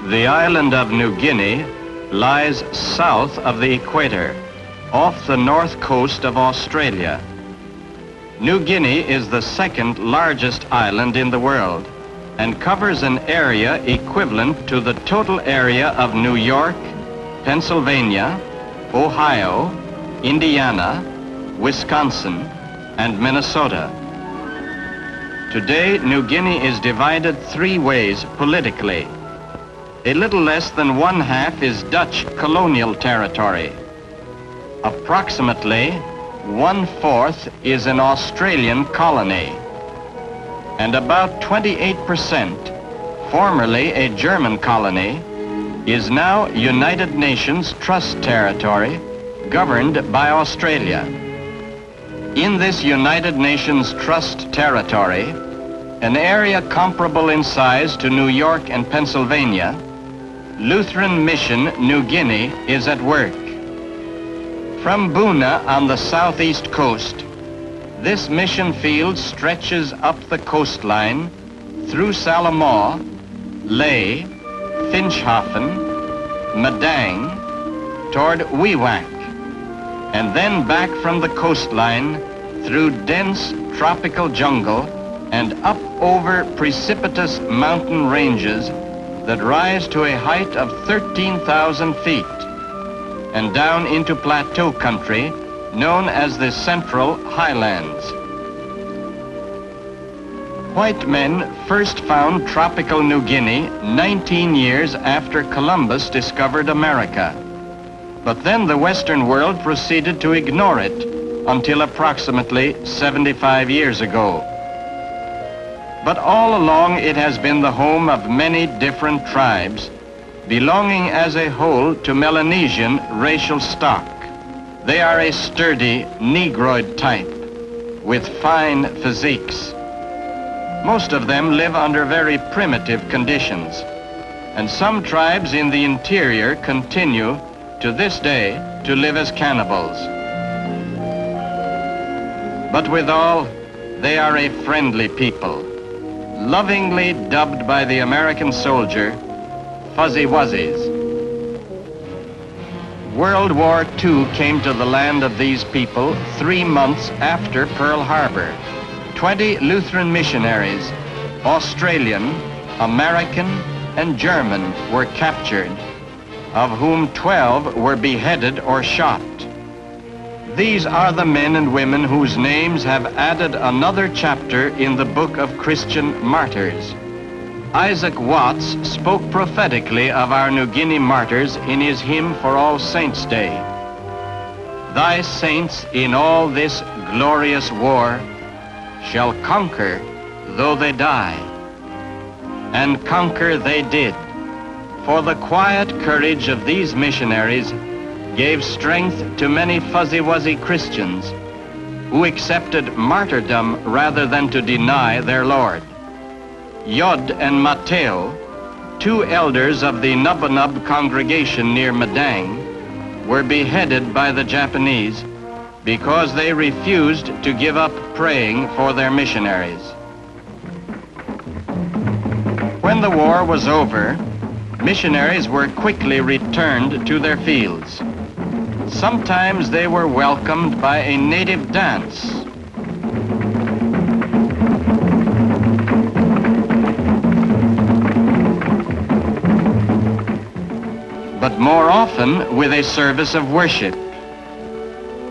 The island of New Guinea lies south of the equator, off the north coast of Australia. New Guinea is the second largest island in the world and covers an area equivalent to the total area of New York, Pennsylvania, Ohio, Indiana, Wisconsin, and Minnesota. Today, New Guinea is divided three ways politically. A little less than one-half is Dutch colonial territory. Approximately one-fourth is an Australian colony. And about 28%, formerly a German colony, is now United Nations Trust territory governed by Australia. In this United Nations Trust territory, an area comparable in size to New York and Pennsylvania, Lutheran Mission New Guinea is at work. From Boona on the southeast coast, this mission field stretches up the coastline through Salamaw, Ley, Finschhafen, Madang, toward Wewak, and then back from the coastline through dense tropical jungle and up over precipitous mountain ranges that rise to a height of 13,000 feet and down into plateau country known as the Central Highlands. White men first found tropical New Guinea 19 years after Columbus discovered America. But then the Western world proceeded to ignore it until approximately 75 years ago. But all along it has been the home of many different tribes, belonging as a whole to Melanesian racial stock. They are a sturdy Negroid type with fine physiques. Most of them live under very primitive conditions, and some tribes in the interior continue to this day to live as cannibals. But withal, they are a friendly people, lovingly dubbed by the American soldier Fuzzy Wuzzies. World War II came to the land of these people 3 months after Pearl Harbor. 20 Lutheran missionaries, Australian, American, and German, were captured, of whom 12 were beheaded or shot. These are the men and women whose names have added another chapter in the book of Christian martyrs. Isaac Watts spoke prophetically of our New Guinea martyrs in his hymn for All Saints' Day. Thy saints in all this glorious war shall conquer though they die. And conquer they did, for the quiet courage of these missionaries gave strength to many fuzzy-wuzzy Christians who accepted martyrdom rather than to deny their Lord. Yod and Mateo, 2 elders of the Nubunub congregation near Madang, were beheaded by the Japanese because they refused to give up praying for their missionaries. When the war was over, missionaries were quickly returned to their fields. Sometimes they were welcomed by a native dance. But more often with a service of worship.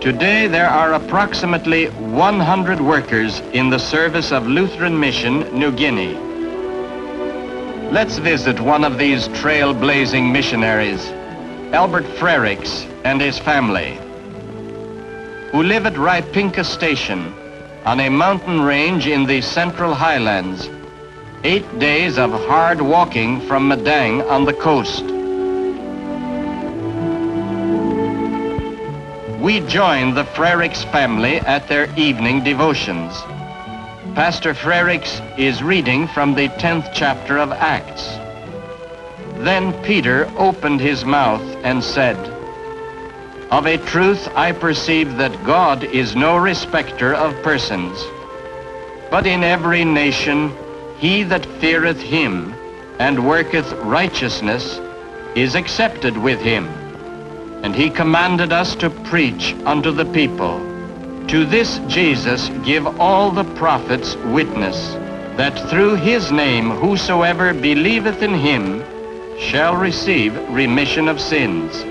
Today there are approximately 100 workers in the service of Lutheran Mission New Guinea. Let's visit one of these trail-blazing missionaries, Albert Frericks and his family, who live at Rinka Station on a mountain range in the Central Highlands, 8 days of hard walking from Madang on the coast. We join the Frericks family at their evening devotions. Pastor Frericks is reading from the 10th chapter of Acts. Then Peter opened his mouth and said, Of a truth I perceive that God is no respecter of persons, but in every nation he that feareth him and worketh righteousness is accepted with him. And he commanded us to preach unto the people. To this Jesus give all the prophets witness, that through his name whosoever believeth in him shall receive remission of sins.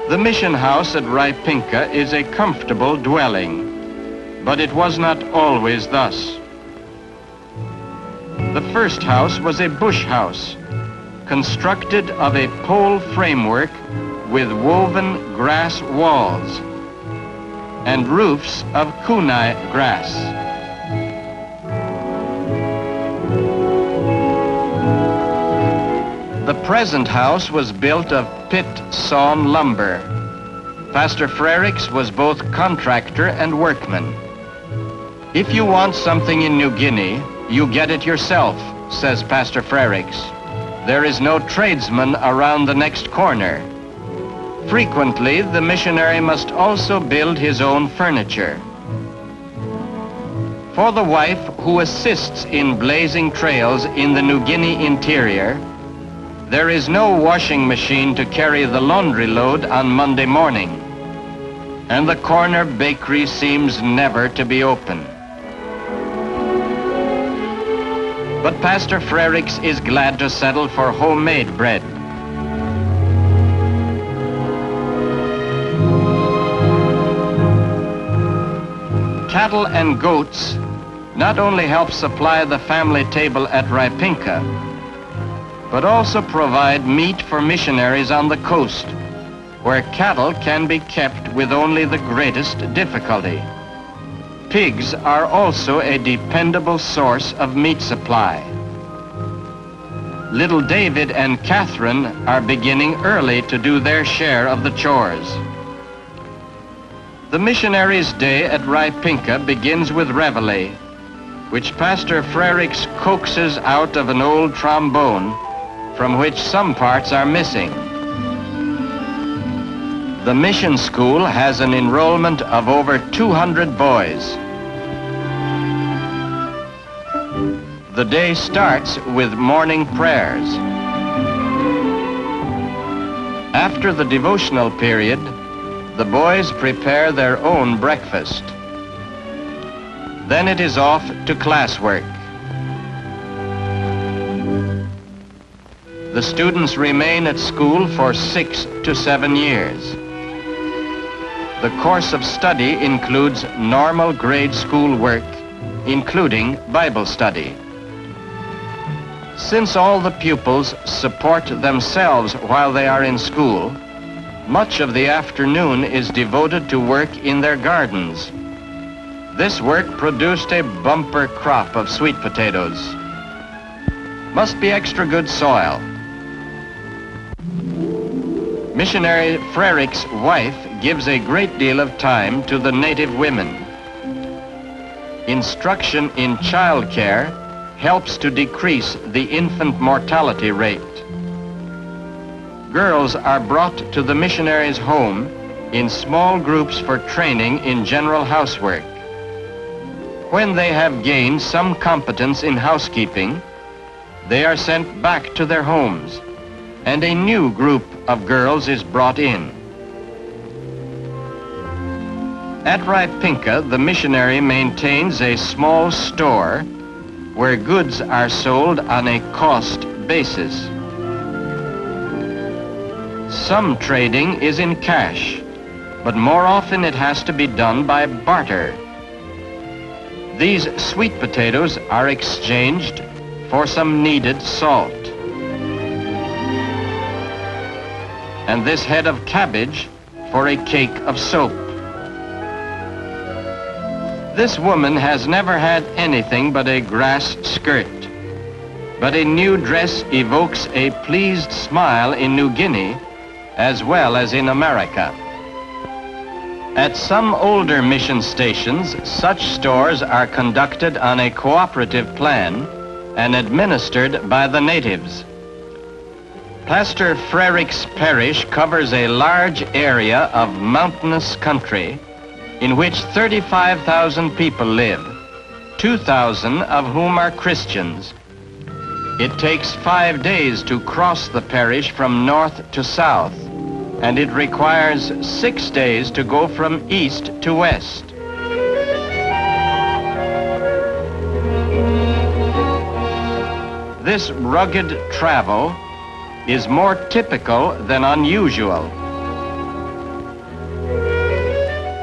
The mission house at Rinka is a comfortable dwelling, but it was not always thus. The first house was a bush house, constructed of a pole framework with woven grass walls and roofs of kunai grass. The present house was built of pit sawn lumber. Pastor Frericks was both contractor and workman. If you want something in New Guinea, you get it yourself, says Pastor Frericks. There is no tradesman around the next corner. Frequently, the missionary must also build his own furniture. For the wife who assists in blazing trails in the New Guinea interior, there is no washing machine to carry the laundry load on Monday morning, and the corner bakery seems never to be open. But Pastor Frericks is glad to settle for homemade bread. Cattle and goats not only help supply the family table at Rinka, but also provide meat for missionaries on the coast, where cattle can be kept with only the greatest difficulty. Pigs are also a dependable source of meat supply. Little David and Catherine are beginning early to do their share of the chores. The missionary's day at Rinka begins with reveille, which Pastor Frericks coaxes out of an old trombone from which some parts are missing. The mission school has an enrollment of over 200 boys. The day starts with morning prayers. After the devotional period, the boys prepare their own breakfast. Then it is off to classwork. The students remain at school for 6 to 7 years. The course of study includes normal grade school work, including Bible study. Since all the pupils support themselves while they are in school, much of the afternoon is devoted to work in their gardens. This work produced a bumper crop of sweet potatoes. Must be extra good soil. Missionary Frericks' wife gives a great deal of time to the native women. Instruction in child care helps to decrease the infant mortality rate. Girls are brought to the missionary's home in small groups for training in general housework. When they have gained some competence in housekeeping, they are sent back to their homes, and a new group of girls is brought in. At Rinka, the missionary maintains a small store where goods are sold on a cost basis. Some trading is in cash, but more often it has to be done by barter. These sweet potatoes are exchanged for some needed salt, and this head of cabbage for a cake of soap. This woman has never had anything but a grass skirt, but a new dress evokes a pleased smile in New Guinea as well as in America. At some older mission stations, such stores are conducted on a cooperative plan and administered by the natives. Pastor Frericks' parish covers a large area of mountainous country in which 35,000 people live, 2,000 of whom are Christians, It takes 5 days to cross the parish from north to south, and it requires 6 days to go from east to west. This rugged travel is more typical than unusual.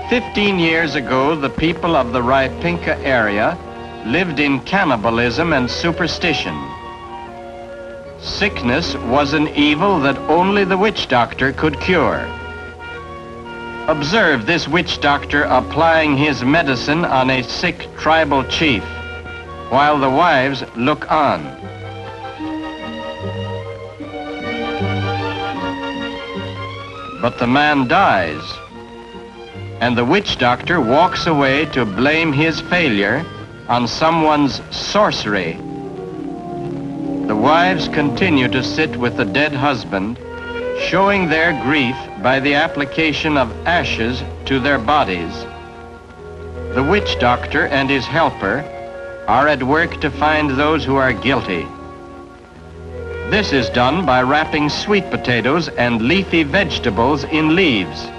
15 years ago, the people of the Rinka area lived in cannibalism and superstition. Sickness was an evil that only the witch doctor could cure. Observe this witch doctor applying his medicine on a sick tribal chief, while the wives look on. But the man dies, and the witch doctor walks away to blame his failure on someone's sorcery. The wives continue to sit with the dead husband, showing their grief by the application of ashes to their bodies. The witch doctor and his helper are at work to find those who are guilty. This is done by wrapping sweet potatoes and leafy vegetables in leaves,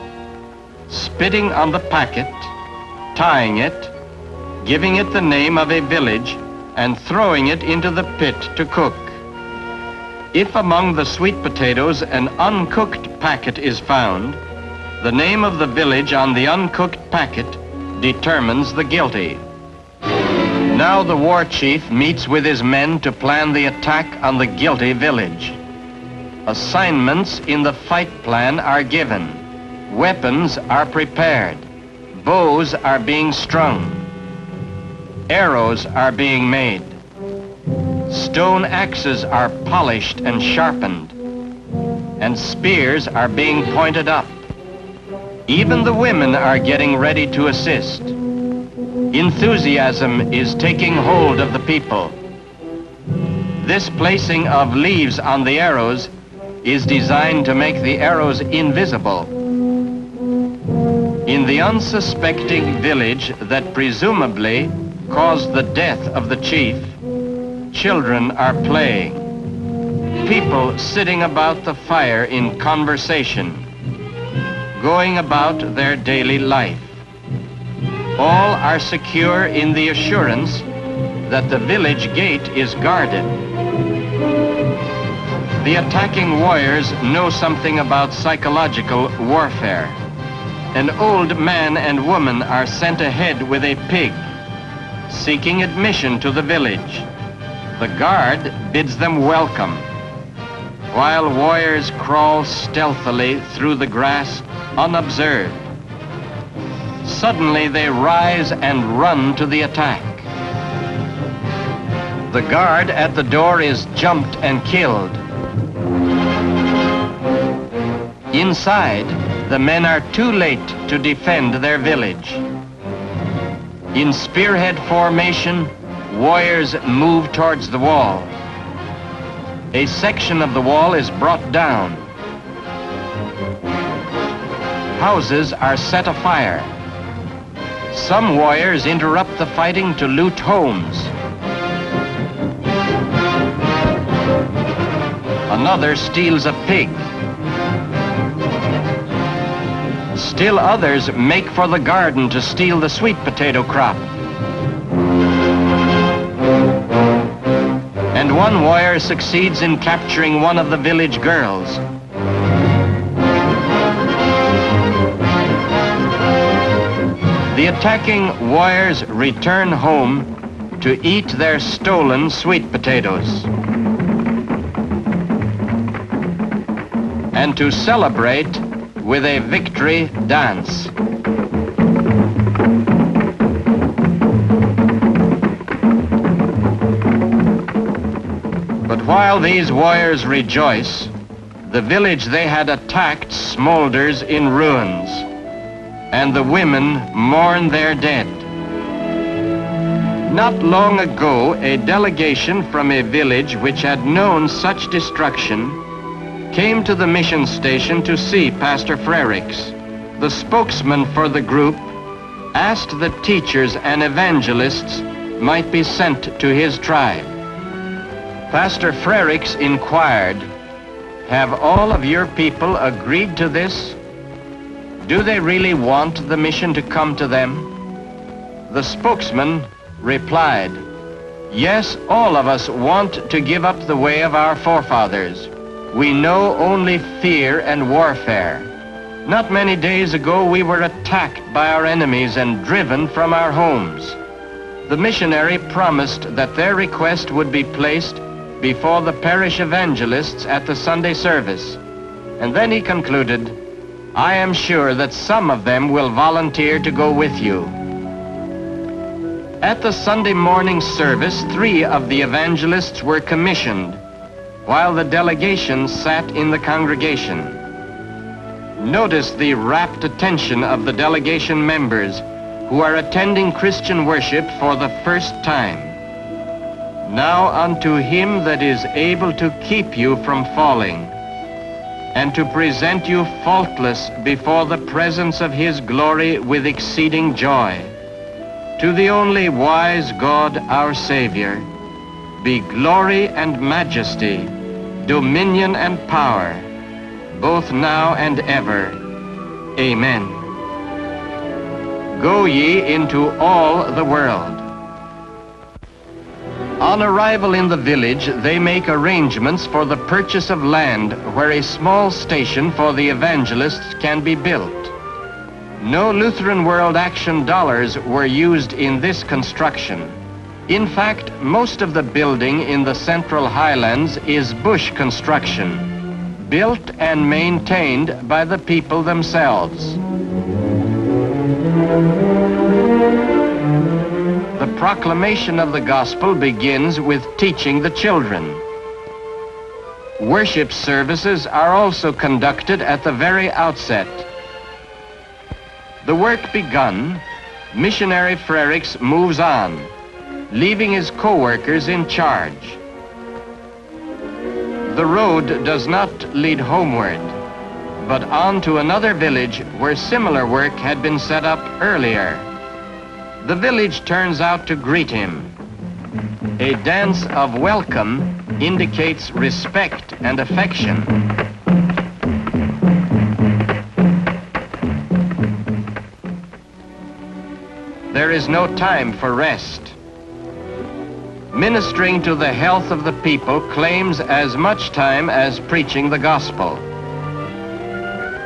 spitting on the packet, tying it, giving it the name of a village, and throwing it into the pit to cook. If among the sweet potatoes an uncooked packet is found, the name of the village on the uncooked packet determines the guilty. Now the war chief meets with his men to plan the attack on the guilty village. Assignments in the fight plan are given. Weapons are prepared. Bows are being strung. Arrows are being made. Stone axes are polished and sharpened. And spears are being pointed up. Even the women are getting ready to assist. Enthusiasm is taking hold of the people. This placing of leaves on the arrows is designed to make the arrows invisible. In the unsuspecting village that presumably caused the death of the chief, children are playing. People sitting about the fire in conversation, going about their daily life. All are secure in the assurance that the village gate is guarded. The attacking warriors know something about psychological warfare. An old man and woman are sent ahead with a pig, seeking admission to the village. The guard bids them welcome, while warriors crawl stealthily through the grass unobserved. Suddenly they rise and run to the attack. The guard at the door is jumped and killed. Inside, the men are too late to defend their village. In spearhead formation, warriors move towards the wall. A section of the wall is brought down. Houses are set afire. Some warriors interrupt the fighting to loot homes. Another steals a pig. Still others make for the garden to steal the sweet potato crop. And one warrior succeeds in capturing one of the village girls. The attacking warriors return home to eat their stolen sweet potatoes and to celebrate with a victory dance. But while these warriors rejoice, the village they had attacked smolders in ruins, and the women mourn their dead. Not long ago, a delegation from a village which had known such destruction came to the mission station to see Pastor Frericks. The spokesman for the group asked that teachers and evangelists might be sent to his tribe. Pastor Frericks inquired, "Have all of your people agreed to this? Do they really want the mission to come to them?" The spokesman replied, "Yes, all of us want to give up the way of our forefathers. We know only fear and warfare. Not many days ago we were attacked by our enemies and driven from our homes." The missionary promised that their request would be placed before the parish evangelists at the Sunday service. And then he concluded, "I am sure that some of them will volunteer to go with you." At the Sunday morning service, 3 of the evangelists were commissioned, while the delegation sat in the congregation. Notice the rapt attention of the delegation members who are attending Christian worship for the first time. "Now unto him that is able to keep you from falling, and to present you faultless before the presence of his glory with exceeding joy. To the only wise God our Savior, be glory and majesty, dominion and power, both now and ever. Amen. Go ye into all the world." On arrival in the village, they make arrangements for the purchase of land where a small station for the evangelists can be built. No Lutheran World Action dollars were used in this construction. In fact, most of the building in the central Highlands is bush construction, built and maintained by the people themselves. The proclamation of the gospel begins with teaching the children. Worship services are also conducted at the very outset. The work begun, Missionary Frericks moves on, leaving his co-workers in charge. The road does not lead homeward, but on to another village where similar work had been set up earlier. The village turns out to greet him. A dance of welcome indicates respect and affection. There is no time for rest. Ministering to the health of the people claims as much time as preaching the gospel.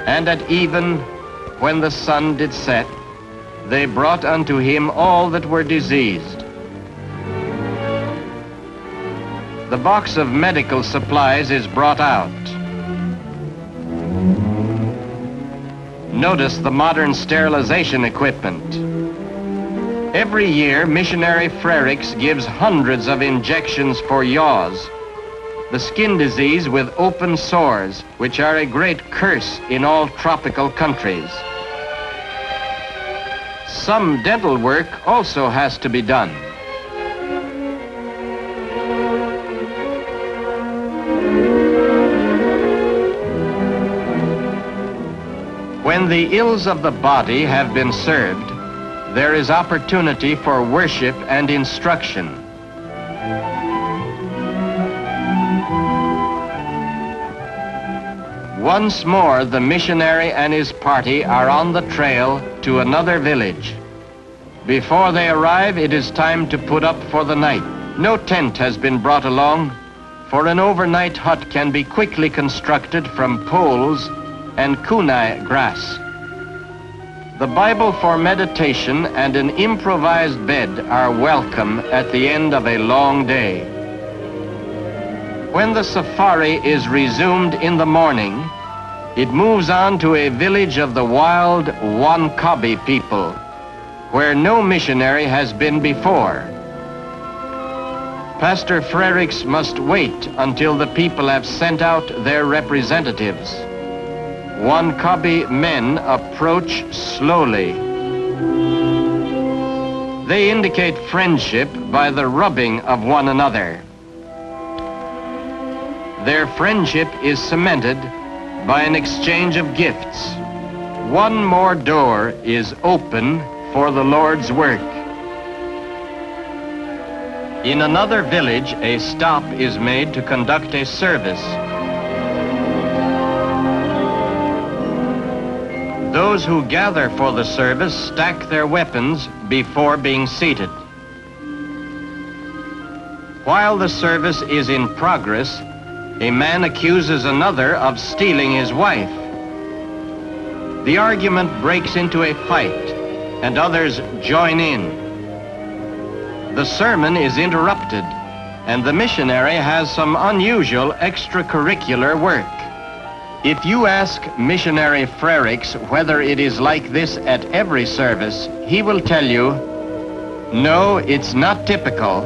And at even when the sun did set, they brought unto him all that were diseased. The box of medical supplies is brought out. Notice the modern sterilization equipment. Every year, Missionary Frericks gives hundreds of injections for yaws, the skin disease with open sores, which are a great curse in all tropical countries. Some dental work also has to be done. When the ills of the body have been served, there is opportunity for worship and instruction. Once more, the missionary and his party are on the trail to another village. Before they arrive, it is time to put up for the night. No tent has been brought along, for an overnight hut can be quickly constructed from poles and kunai grass. The Bible for meditation and an improvised bed are welcome at the end of a long day. When the safari is resumed in the morning, it moves on to a village of the wild Wankabi people, where no missionary has been before. Pastor Frericks must wait until the people have sent out their representatives. Wankabi men approach slowly. They indicate friendship by the rubbing of one another. Their friendship is cemented by an exchange of gifts. One more door is open for the Lord's work. In another village, a stop is made to conduct a service. Those who gather for the service stack their weapons before being seated. While the service is in progress, a man accuses another of stealing his wife. The argument breaks into a fight, and others join in. The sermon is interrupted, and the missionary has some unusual extracurricular work. If you ask Missionary Frericks whether it is like this at every service, he will tell you, no, it's not typical.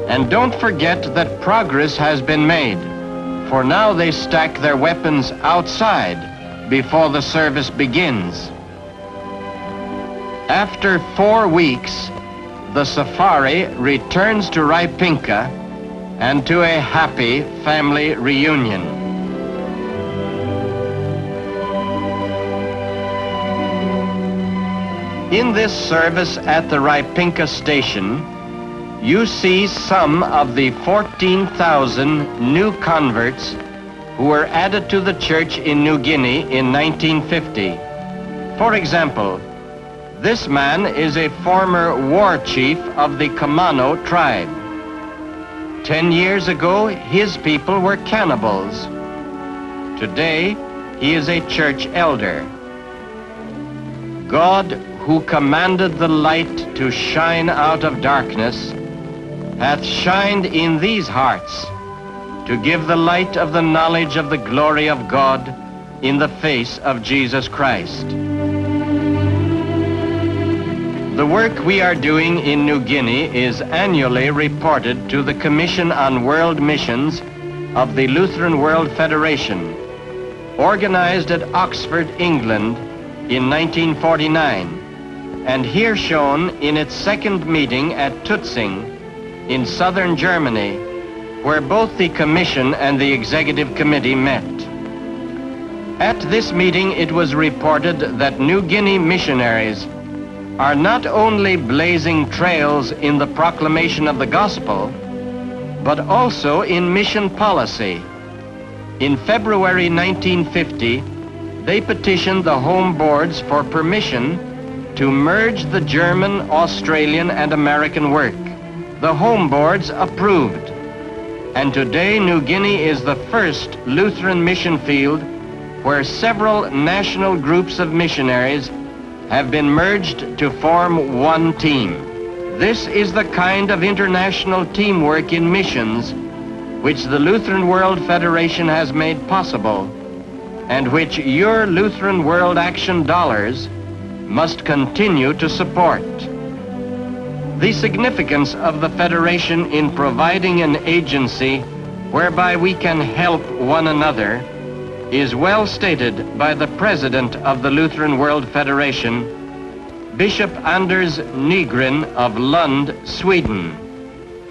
And don't forget that progress has been made, for now they stack their weapons outside before the service begins. After 4 weeks, the safari returns to Rinka and to a happy family reunion. In this service at the Rinka station, you see some of the 14,000 new converts who were added to the church in New Guinea in 1950. For example, this man is a former war chief of the Kamano tribe. 10 years ago, his people were cannibals. Today, he is a church elder. God, who commanded the light to shine out of darkness, hath shined in these hearts to give the light of the knowledge of the glory of God in the face of Jesus Christ. The work we are doing in New Guinea is annually reported to the Commission on World Missions of the Lutheran World Federation, organized at Oxford, England in 1949, and here shown in its second meeting at Tutzing in southern Germany, where both the Commission and the Executive Committee met. At this meeting, it was reported that New Guinea missionaries are not only blazing trails in the proclamation of the gospel, but also in mission policy. In February 1950, they petitioned the home boards for permission to merge the German, Australian, and American work. The home boards approved. And today, New Guinea is the first Lutheran mission field where several national groups of missionaries have been merged to form one team. This is the kind of international teamwork in missions which the Lutheran World Federation has made possible, and which your Lutheran World Action dollars must continue to support. The significance of the Federation in providing an agency whereby we can help one another is well stated by the President of the Lutheran World Federation, Bishop Anders Nygren of Lund, Sweden.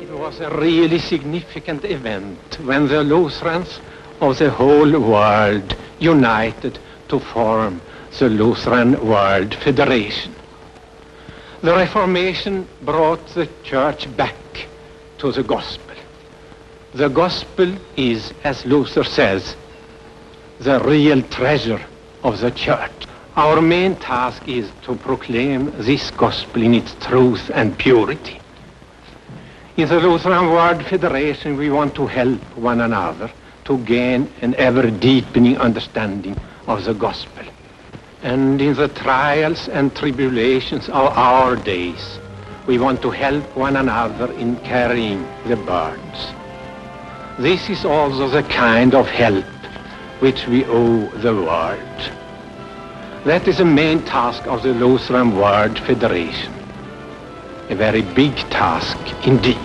It was a really significant event when the Lutherans of the whole world united to form the Lutheran World Federation. The Reformation brought the church back to the gospel. The gospel is, as Luther says, the real treasure of the church. Our main task is to proclaim this gospel in its truth and purity. In the Lutheran World Federation, we want to help one another to gain an ever-deepening understanding of the gospel. And in the trials and tribulations of our days, we want to help one another in carrying the burdens. This is also the kind of help which we owe the world. That is the main task of the Lutheran World Federation. A very big task indeed.